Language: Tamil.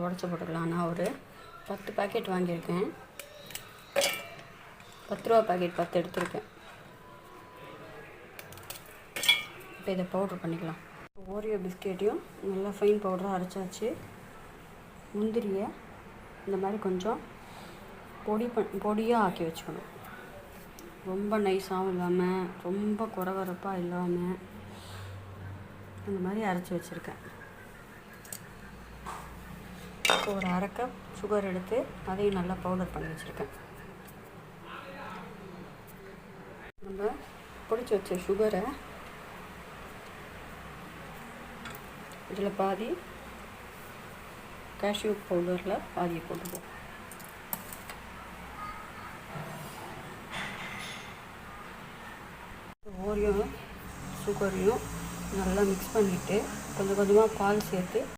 உடச்சி போட்டுக்கலாம். நான் ஒரு 10 பாக்கெட் வாங்கியிருக்கேன். 10 ரூபா பாக்கெட் 10 எடுத்திருக்கேன். இப்போ இதை பவுட்ரு பண்ணிக்கலாம். ஓரியோ பிஸ்கெட்டையும் நல்லா ஃபைன் பவுடராக அரைச்சாச்சு. முந்திரியை இந்த மாதிரி கொஞ்சம் பொடியாக ஆக்கி வச்சுக்கணும். ரொம்ப நைஸாகவும் இல்லாமல் ரொம்ப குறவரப்பாக இல்லாமல் இந்த மாதிரி அரைச்சி வச்சுருக்கேன். இப்போ ஒரு 1/2 கப் சுகர் எடுத்து அதையும் நல்லா பவுடர் பண்ணி வச்சுருக்கேன். நம்ம பொடிச்சு வச்ச சுகரை இதில் பாதி, கேஷ்யூ பவுடரில் பாதியை போட்டுப்போம். ஓரியோ சுகரையும் நல்லா மிக்ஸ் பண்ணிவிட்டு கொஞ்சம் கொஞ்சமாக பால் சேர்த்து